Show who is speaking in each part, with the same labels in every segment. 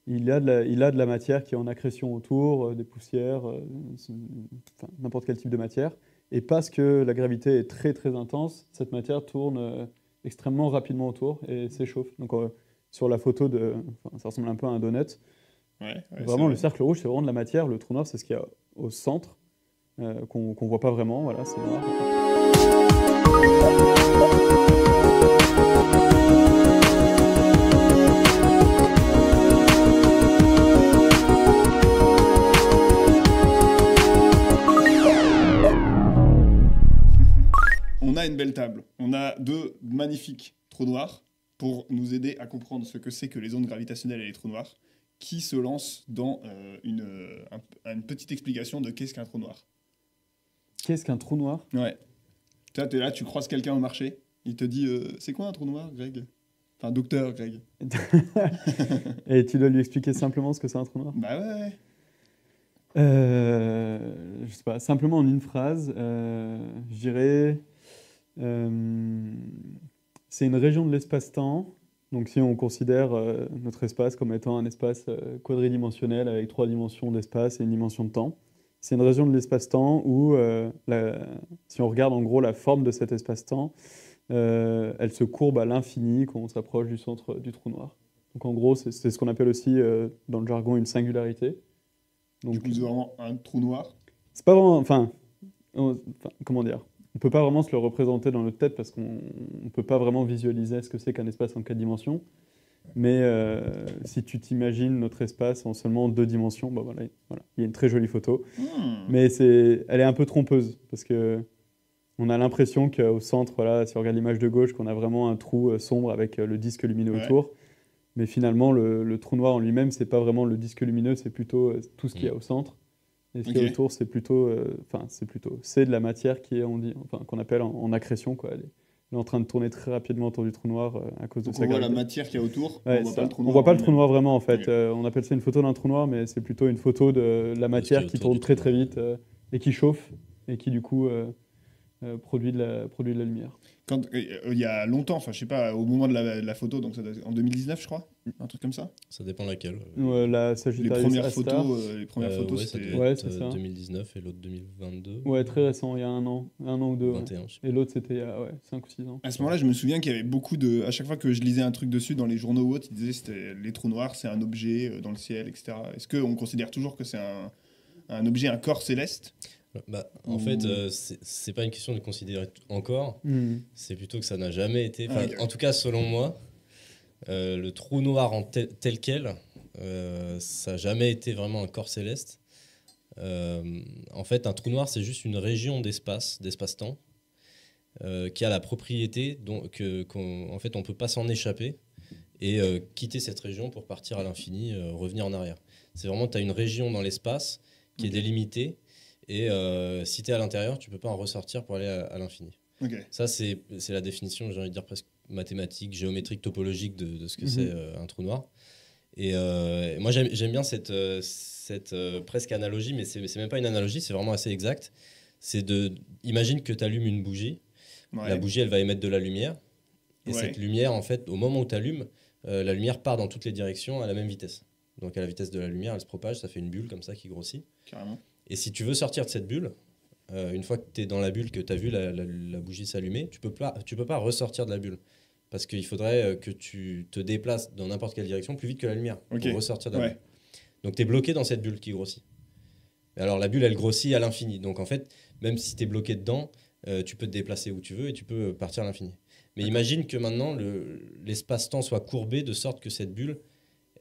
Speaker 1: il a de la matière qui est en accrétion autour, des poussières, enfin, n'importe quel type de matière. Et parce que la gravité est très très intense, cette matière tourne extrêmement rapidement autour et s'échauffe. Donc sur la photo, enfin, ça ressemble un peu à un donut.
Speaker 2: Ouais, ouais, c'est
Speaker 1: Vraiment, le
Speaker 2: vrai.
Speaker 1: cercle rouge, c'est vraiment de la matière. Le trou noir, c'est ce qu'il y a au centre, qu'on voit pas vraiment. Voilà, c'est noir.
Speaker 2: On a une belle table. On a deux magnifiques trous noirs pour nous aider à comprendre ce que c'est que les ondes gravitationnelles et les trous noirs. Qui se lance dans une petite explication de qu'est-ce qu'un trou noir?
Speaker 1: Qu'est-ce qu'un trou noir?
Speaker 2: Ouais. Toi, t'es là, tu croises quelqu'un au marché. Il te dit c'est quoi un trou noir, Greg? Enfin, docteur Greg.
Speaker 1: Et tu dois lui expliquer simplement ce que c'est un trou noir?
Speaker 2: Bah ouais, ouais.
Speaker 1: Je sais pas, simplement en une phrase, je dirais, c'est une région de l'espace-temps. Donc si on considère notre espace comme étant un espace quadridimensionnel avec 3 dimensions d'espace et une dimension de temps, c'est une région de l'espace-temps où, si on regarde en gros la forme de cet espace-temps, elle se courbe à l'infini quand on s'approche du centre du trou noir. Donc en gros, c'est ce qu'on appelle aussi dans le jargon une singularité.
Speaker 2: Du
Speaker 1: Donc
Speaker 2: coup, c'est vraiment un trou noir.
Speaker 1: c'est pas vraiment, comment dire, on peut pas vraiment se le représenter dans notre tête parce qu'on ne peut pas vraiment visualiser ce que c'est qu'un espace en 4 dimensions. Mais si tu t'imagines notre espace en seulement 2 dimensions, bah voilà, voilà, il y a une très jolie photo.
Speaker 2: Hmm.
Speaker 1: Mais elle est un peu trompeuse parce que on a l'impression qu'au centre, voilà, si on regarde l'image de gauche, qu'on a vraiment un trou sombre avec le disque lumineux
Speaker 2: Ouais,
Speaker 1: autour. Mais finalement, le trou noir en lui-même, c'est pas vraiment le disque lumineux, c'est plutôt tout ce qu'il y a
Speaker 3: Mm.
Speaker 1: au centre. Et ce qu'il y a
Speaker 2: ok.
Speaker 1: autour, c'est de la matière qui est, qu'on appelle en accrétion, quoi. Elle est en train de tourner très rapidement autour du trou noir à cause de
Speaker 2: Donc
Speaker 1: sa
Speaker 2: on voit la
Speaker 1: gravité.
Speaker 2: matière qu'il y a autour, mais on
Speaker 1: Ouais,
Speaker 2: voit pas le
Speaker 1: ça.
Speaker 2: trou
Speaker 1: On
Speaker 2: noir
Speaker 1: voit
Speaker 2: en
Speaker 1: pas le trou
Speaker 2: lui-même.
Speaker 1: noir vraiment, en fait.
Speaker 2: Ok.
Speaker 1: On appelle ça une photo d'un trou noir, mais c'est plutôt une photo de la
Speaker 3: De ce qu'il y
Speaker 1: matière
Speaker 3: a
Speaker 1: qui
Speaker 3: autour du
Speaker 1: tourne
Speaker 3: trou
Speaker 1: très très
Speaker 3: noir.
Speaker 1: vite et qui chauffe et qui, du coup, produit de la lumière.
Speaker 2: Il y a longtemps, enfin je sais pas, au moment de la photo, donc ça doit être en 2019 je crois, un truc comme ça.
Speaker 3: Ça dépend laquelle.
Speaker 1: La
Speaker 2: Les
Speaker 1: Sagittarius
Speaker 2: premières
Speaker 1: A-star.
Speaker 2: photos, les premières photos
Speaker 3: Ouais, ça
Speaker 2: c'était.
Speaker 3: devait
Speaker 1: Ouais,
Speaker 3: être
Speaker 1: c'est ça.
Speaker 3: 2019 et l'autre 2022
Speaker 1: Ouais, très récent, il y a un an ou deux.
Speaker 3: ou
Speaker 1: Ouais.
Speaker 3: 21, je sais
Speaker 1: Et l'autre, c'était il y a 5 ou 6 ans.
Speaker 2: À ce moment-là, je me souviens qu'il y avait beaucoup de. À chaque fois que je lisais un truc dessus dans les journaux ou autres, ils disaient que c'était les trous noirs, c'est un objet dans le ciel, etc. Est-ce qu'on considère toujours que c'est un objet, un corps céleste?
Speaker 3: pas. Bah, en
Speaker 2: Ou-
Speaker 3: fait, c'est pas une question de considérer encore,
Speaker 1: Hmm.
Speaker 3: c'est plutôt que ça n'a jamais été.
Speaker 2: Ah,
Speaker 3: Enfin,
Speaker 2: ok.
Speaker 3: en tout cas, selon moi, le trou noir tel quel, ça n'a jamais été vraiment un corps céleste. En fait, un trou noir, c'est juste une région d'espace-temps, qui a la propriété en fait, on peut pas s'en échapper et quitter cette région pour partir à l'infini, revenir en arrière. C'est vraiment, tu as une région dans l'espace qui est
Speaker 2: Ok.
Speaker 3: délimitée et si tu es à l'intérieur, tu peux pas en ressortir pour aller à l'infini.
Speaker 2: Ok.
Speaker 3: Ça, c'est la définition, j'ai envie de dire presque mathématique, géométrique, topologique de ce que
Speaker 1: Mhm.
Speaker 3: c'est un trou noir. Et moi, j'aime bien cette presque analogie, mais c'est même pas une analogie, c'est vraiment assez exact. Imagine que tu allumes une bougie,
Speaker 2: Ouais.
Speaker 3: la bougie, elle va émettre de la lumière, et
Speaker 2: Ouais.
Speaker 3: cette lumière, en fait, au moment où tu allumes, la lumière part dans toutes les directions à la même vitesse. Donc à la vitesse de la lumière, elle se propage, ça fait une bulle comme ça qui grossit.
Speaker 2: Carrément.
Speaker 3: Et si tu veux sortir de cette bulle, une fois que tu es dans la bulle, que tu as vu la bougie s'allumer, tu peux pas ressortir de la bulle. Parce qu'il faudrait que tu te déplaces dans n'importe quelle direction plus vite que la lumière
Speaker 2: Ok.
Speaker 3: pour ressortir de la
Speaker 2: Ouais.
Speaker 3: bulle. Donc tu es bloqué dans cette bulle qui grossit. Et alors la bulle, elle grossit à l'infini. Donc en fait, même si tu es bloqué dedans, tu peux te déplacer où tu veux et tu peux partir à l'infini. Mais
Speaker 2: D'accord.
Speaker 3: imagine que maintenant, l'espace-temps soit courbé de sorte que cette bulle,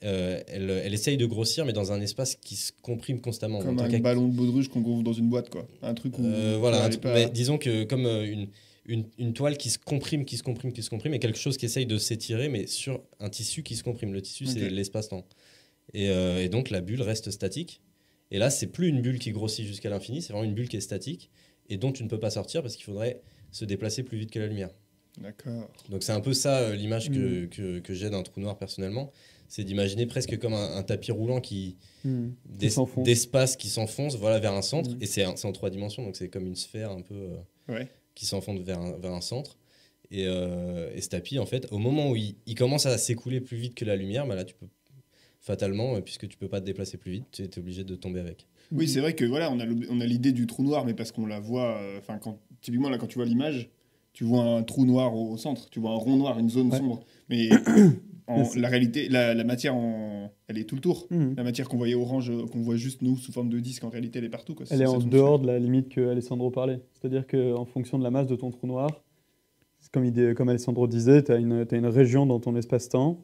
Speaker 3: elle essaye de grossir, mais dans un espace qui se comprime constamment.
Speaker 2: Comme
Speaker 3: Donc,
Speaker 2: un ballon de baudruche qu'on gonfle dans une boîte, quoi. Un truc où.
Speaker 3: voilà,
Speaker 2: elle est pas-
Speaker 3: mais disons que comme une toile qui se comprime, et quelque chose qui essaye de s'étirer, mais sur un tissu qui se comprime. Le tissu, c'est
Speaker 2: Ok.
Speaker 3: l'espace-temps. Et donc la bulle reste statique. Et là, c'est plus une bulle qui grossit jusqu'à l'infini, c'est vraiment une bulle qui est statique et dont tu ne peux pas sortir parce qu'il faudrait se déplacer plus vite que la lumière.
Speaker 2: D'accord.
Speaker 3: Donc c'est un peu ça l'image que j'ai d'un trou noir personnellement. C'est d'imaginer presque comme un tapis roulant
Speaker 1: Qui s'enfonce.
Speaker 3: d'espace qui s'enfonce voilà, vers un centre.
Speaker 1: Mm.
Speaker 3: Et c'est en 3 dimensions, donc c'est comme une sphère un peu
Speaker 2: Ouais.
Speaker 3: qui s'enfonce vers un centre. Et ce tapis, en fait, au moment où il commence à s'écouler plus vite que la lumière, bah là, fatalement, puisque tu peux pas te déplacer plus vite, tu es obligé de tomber avec.
Speaker 2: Oui, c'est vrai que voilà, on a l'idée du trou noir, mais parce qu'on la voit. Enfin, typiquement, là, quand tu vois l'image, tu vois un trou noir au centre, tu vois un rond noir, une zone sombre. Mais la réalité, la matière, elle est tout le tour. La matière qu'on voyait orange, qu'on voit juste nous sous forme de disque, en réalité, elle est partout. Quoi.
Speaker 1: Elle est en dehors de la limite que Alessandro parlait. C'est-à-dire qu'en fonction de la masse de ton trou noir, comme Alessandro disait, tu as une région dans ton espace-temps.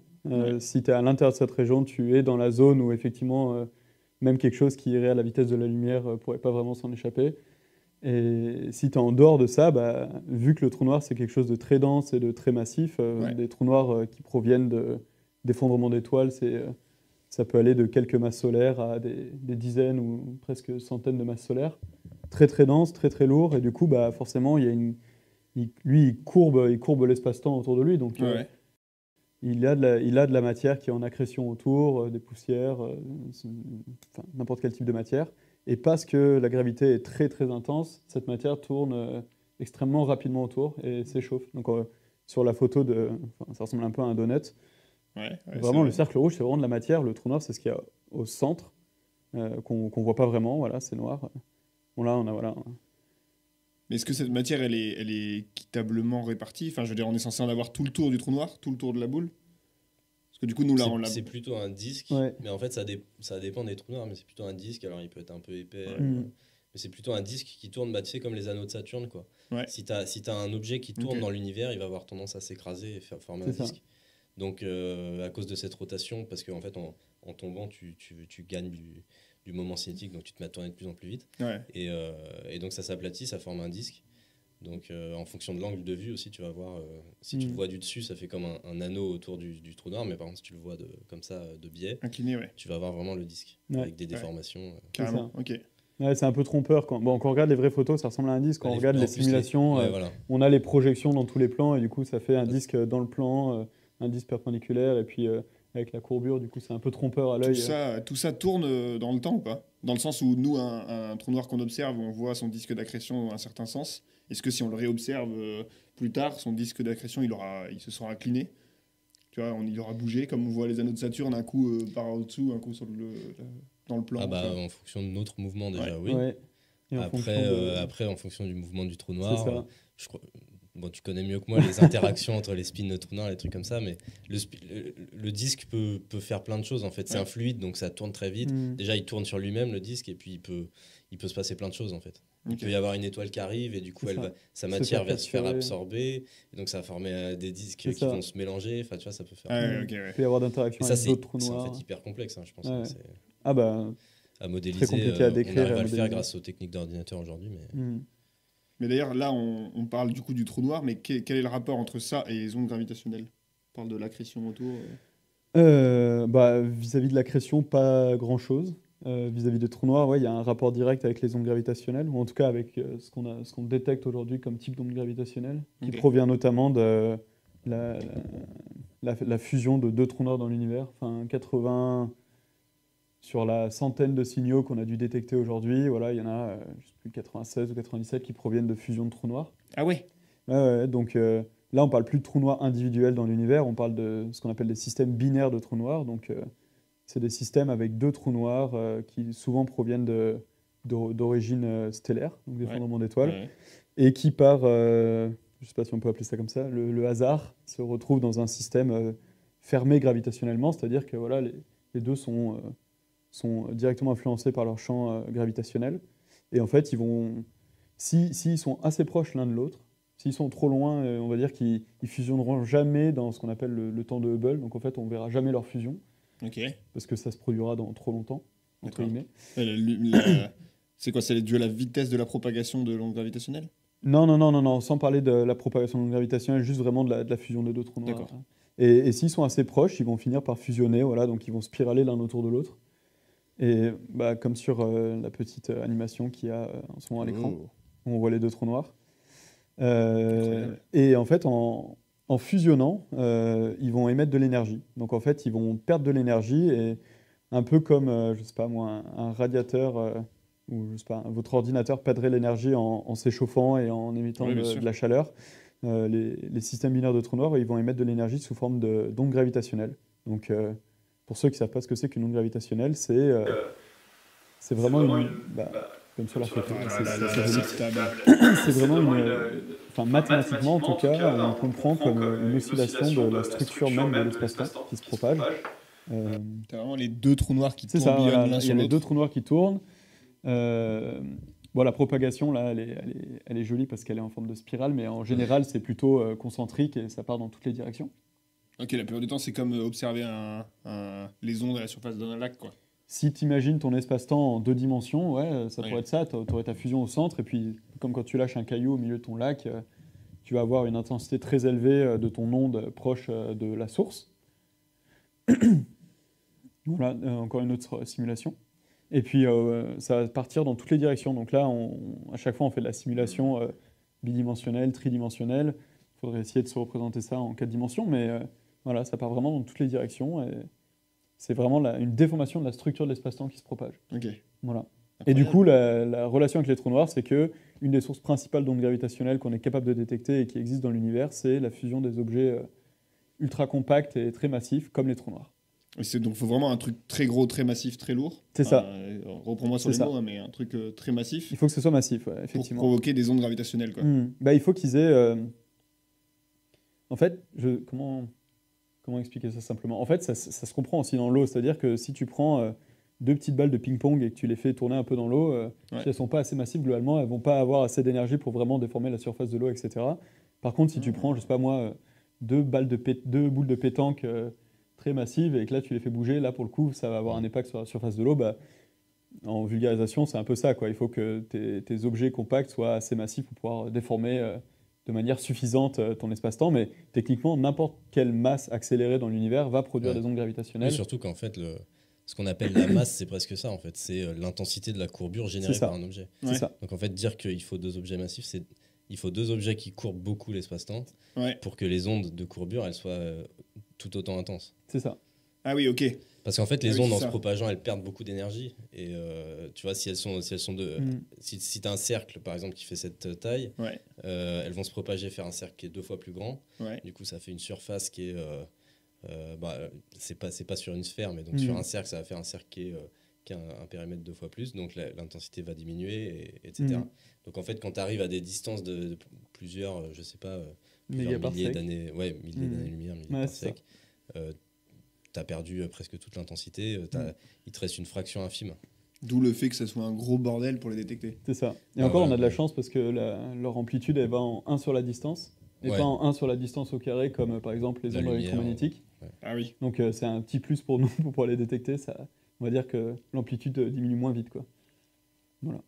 Speaker 1: Si tu es à l'intérieur de cette région, tu es dans la zone où effectivement, même quelque chose qui irait à la vitesse de la lumière ne pourrait pas vraiment s'en échapper. Et si tu es en dehors de ça, vu que le trou noir c'est quelque chose de très dense et de très massif, des trous noirs qui proviennent d'effondrements d'étoiles, ça peut aller de quelques masses solaires à des dizaines ou presque centaines de masses solaires. Très très dense, très très lourd, et du coup forcément il courbe l'espace-temps autour de lui, donc il a de la matière qui est en accrétion autour, des poussières, n'importe quel type de matière. Et parce que la gravité est très très intense, cette matière tourne extrêmement rapidement autour et s'échauffe. Donc sur la photo, ça ressemble un peu à un donut. Vraiment, le cercle rouge, c'est vraiment de la matière. Le trou noir, c'est ce qu'il y a au centre, qu'on voit pas vraiment. Voilà, c'est noir. Bon, là, voilà.
Speaker 2: Mais est-ce que cette matière, elle est équitablement répartie? Enfin, je veux dire, on est censé en avoir tout le tour du trou noir, tout le tour de la boule? Parce que du coup, nous, là,
Speaker 3: c'est plutôt un disque, mais en fait, ça dépend des trous noirs, mais c'est plutôt un disque. Alors, il peut être un peu épais, mais c'est plutôt un disque qui tourne, tu sais, comme les anneaux de Saturne, quoi. Si t'as un objet qui tourne dans l'univers, il va avoir tendance à s'écraser et former un disque. Donc, à cause de cette rotation, parce qu'en fait, en tombant, tu gagnes du moment cinétique, donc tu te mets à tourner de plus en plus vite. Et donc, ça s'aplatit, ça forme un disque. Donc, en fonction de l'angle de vue aussi, tu vas voir, si tu le vois du dessus, ça fait comme un anneau autour du trou noir, mais par contre, si tu le vois comme ça, de biais,
Speaker 2: incliné,
Speaker 3: tu vas voir vraiment le disque, avec des déformations.
Speaker 2: Carrément, ok.
Speaker 1: Ouais, c'est un peu trompeur. Quand on regarde les vraies photos, ça ressemble à un disque. Quand on regarde les simulations, on a les projections dans tous les plans, et du coup, ça fait un disque dans le plan, un disque perpendiculaire, et puis avec la courbure, du coup, c'est un peu trompeur à l'œil.
Speaker 2: Tout ça tourne dans le temps ou pas? Dans le sens où nous, un trou noir qu'on observe, on voit son disque d'accrétion dans un certain sens. Est-ce que si on le réobserve plus tard, son disque d'accrétion, il se sera incliné? Tu vois, il aura bougé, comme on voit les anneaux de Saturne, un coup par au-dessous, un coup dans le plan.
Speaker 3: En fonction de notre mouvement, déjà, oui.
Speaker 1: Et
Speaker 3: après, en fonction du mouvement du trou noir, je crois... Bon, tu connais mieux que moi les interactions entre les spins de trou noir, les trucs comme ça, mais le disque peut faire plein de choses. En fait, c'est un fluide, donc ça tourne très vite. Déjà, il tourne sur lui-même, le disque, et puis il peut se passer plein de choses, en fait. Il peut y avoir une étoile qui arrive, et du coup, sa matière va se faire absorber, et donc ça va former des disques qui vont se mélanger. Enfin, tu vois, ça peut faire...
Speaker 1: Il peut y avoir d'interactions avec d'autres trous noirs.
Speaker 3: C'est en fait hyper complexe, hein, je pense.
Speaker 1: À
Speaker 3: modéliser,
Speaker 1: très compliqué à décrire.
Speaker 3: On arrive à le faire grâce aux techniques d'ordinateur aujourd'hui, mais...
Speaker 2: Mais d'ailleurs, là, on parle du coup du trou noir, mais quel est le rapport entre ça et les ondes gravitationnelles? On parle de l'accrétion autour.
Speaker 1: Vis-à-vis de l'accrétion, pas grand-chose. Vis-à-vis des trous noirs, il y a un rapport direct avec les ondes gravitationnelles, ou en tout cas avec ce qu'on détecte aujourd'hui comme type d'onde gravitationnelle, qui provient notamment de la fusion de deux trous noirs dans l'univers. Enfin, 80... Sur la centaine de signaux qu'on a dû détecter aujourd'hui, il y en a, je sais plus, 96 ou 97 qui proviennent de fusion de trous noirs.
Speaker 2: Ah ouais.
Speaker 1: Donc là, on parle plus de trous noirs individuels dans l'univers, on parle de ce qu'on appelle des systèmes binaires de trous noirs. Donc c'est des systèmes avec deux trous noirs qui souvent proviennent d'origine stellaire, donc d'effondrement d'étoiles, et qui par, je ne sais pas si on peut appeler ça comme ça, le hasard se retrouvent dans un système fermé gravitationnellement, c'est-à-dire que les deux sont directement influencés par leur champ gravitationnel. Et en fait, s'ils sont assez proches l'un de l'autre, s'ils sont trop loin, on va dire qu'ils fusionneront jamais dans ce qu'on appelle le temps de Hubble. Donc en fait, on ne verra jamais leur fusion. Parce que ça se produira dans trop longtemps, entre guillemets.
Speaker 2: C'est quoi? C'est dû à la vitesse de la propagation de l'onde gravitationnelle?
Speaker 1: Non, sans parler de la propagation de l'onde gravitationnelle, juste vraiment de la fusion des deux trous noirs. Et s'ils sont assez proches, ils vont finir par fusionner, donc ils vont spiraler l'un autour de l'autre. Et comme sur la petite animation qu'il y a en ce moment à l'écran, où on voit les deux trous noirs. Et en fait, en fusionnant, ils vont émettre de l'énergie. Donc en fait, ils vont perdre de l'énergie, et un peu comme, je sais pas moi, un radiateur, ou je sais pas, votre ordinateur perdrait l'énergie en s'échauffant et en émettant de la chaleur. Les systèmes binaires de trous noirs, ils vont émettre de l'énergie sous forme d'ondes gravitationnelles. Donc Pour ceux qui ne savent pas ce que c'est qu'une onde gravitationnelle, c'est vraiment une... comme sur la photo, c'est vraiment enfin, mathématiquement, en tout cas, on comprend comme une oscillation de la structure même de l'espace-temps qui se propage.
Speaker 2: T'as vraiment les deux trous noirs qui
Speaker 1: C'est ça,
Speaker 2: tourbillonnent
Speaker 1: voilà,
Speaker 2: l'un
Speaker 1: il y
Speaker 2: sur
Speaker 1: a les
Speaker 2: l'autre.
Speaker 1: deux trous noirs qui tournent. Bon, la propagation, là, elle est jolie parce qu'elle est en forme de spirale, mais en général, c'est plutôt concentrique et ça part dans toutes les directions.
Speaker 2: Ok, la plupart du temps, c'est comme observer les ondes à la surface d'un lac, quoi.
Speaker 1: Si tu imagines ton espace-temps en 2 dimensions, ouais, ça
Speaker 2: Ouais.
Speaker 1: pourrait être ça. Tu aurais ta fusion au centre, et puis, comme quand tu lâches un caillou au milieu de ton lac, tu vas avoir une intensité très élevée de ton onde proche de la source. Voilà, encore une autre simulation. Et puis, ça va partir dans toutes les directions. Donc là, à chaque fois, on fait de la simulation bidimensionnelle, tridimensionnelle. Il faudrait essayer de se représenter ça en 4 dimensions, mais voilà, ça part vraiment dans toutes les directions. Et c'est vraiment une déformation de la structure de l'espace-temps qui se propage.
Speaker 2: Ok.
Speaker 1: Voilà. Et du coup, la relation avec les trous noirs, c'est que une des sources principales d'ondes gravitationnelles qu'on est capable de détecter et qui existe dans l'univers, c'est la fusion des objets ultra compacts et très massifs, comme les trous noirs.
Speaker 2: Donc, il faut vraiment un truc très gros, très massif, très lourd.
Speaker 1: C'est ça.
Speaker 2: Reprends-moi sur
Speaker 1: C'est
Speaker 2: les
Speaker 1: ça.
Speaker 2: mots, hein, mais un truc très massif
Speaker 1: Il faut que ce soit massif, ouais,
Speaker 2: pour
Speaker 1: effectivement.
Speaker 2: provoquer des ondes gravitationnelles, quoi.
Speaker 1: Bah, il faut qu'ils aient... En fait, comment expliquer ça simplement? En fait, ça se comprend aussi dans l'eau. C'est-à-dire que si tu prends 2 petites balles de ping-pong et que tu les fais tourner un peu dans l'eau, si elles ne sont pas assez massives, globalement, elles ne vont pas avoir assez d'énergie pour vraiment déformer la surface de l'eau, etc. Par contre, si tu prends, je sais pas moi, 2 boules de pétanque très massives et que là, tu les fais bouger, là, pour le coup, ça va avoir un impact sur la surface de l'eau. Bah, en vulgarisation, c'est un peu ça, quoi. Il faut que tes objets compacts soient assez massifs pour pouvoir déformer de manière suffisante ton espace-temps, mais techniquement, n'importe quelle masse accélérée dans l'univers va produire des ondes gravitationnelles.
Speaker 3: Oui, surtout qu'en fait, ce qu'on appelle la masse, c'est presque ça, en fait. C'est l'intensité de la courbure générée par un objet.
Speaker 1: C'est ça.
Speaker 3: Donc en fait, dire qu'il faut 2 objets massifs, il faut 2 objets qui courbent beaucoup l'espace-temps pour que les ondes de courbure, elles soient tout autant intenses.
Speaker 1: C'est ça.
Speaker 2: Ah oui, ok.
Speaker 3: Parce qu'en fait, les
Speaker 2: oui,
Speaker 3: ondes,
Speaker 2: c'est
Speaker 3: en
Speaker 2: ça.
Speaker 3: se propageant, elles perdent beaucoup d'énergie. Et tu vois, si elles sont si tu as un cercle, par exemple, qui fait cette taille,
Speaker 2: Ouais.
Speaker 3: elles vont se propager, faire un cercle qui est 2 fois plus grand.
Speaker 2: Ouais.
Speaker 3: Du coup, ça fait une surface qui est... c'est pas sur une sphère, mais donc sur un cercle, ça va faire un cercle qui a un périmètre 2 fois plus. Donc l'intensité va diminuer, etc. Donc en fait, quand tu arrives à des distances de plusieurs, je sais pas, plusieurs milliers d'années, milliers d'années-lumière, parsec, tu as perdu presque toute l'intensité, il te reste une fraction infime.
Speaker 2: D'où le fait que ça soit un gros bordel pour les détecter.
Speaker 1: C'est ça. Et encore, on a de la chance parce que leur amplitude, elle va en 1 sur la distance, et pas en 1 sur la distance au carré, comme par exemple les ondes électromagnétiques.
Speaker 2: Ah oui.
Speaker 1: Donc c'est un petit plus pour nous pour pouvoir les détecter. Ça, on va dire que l'amplitude diminue moins vite, quoi. Voilà.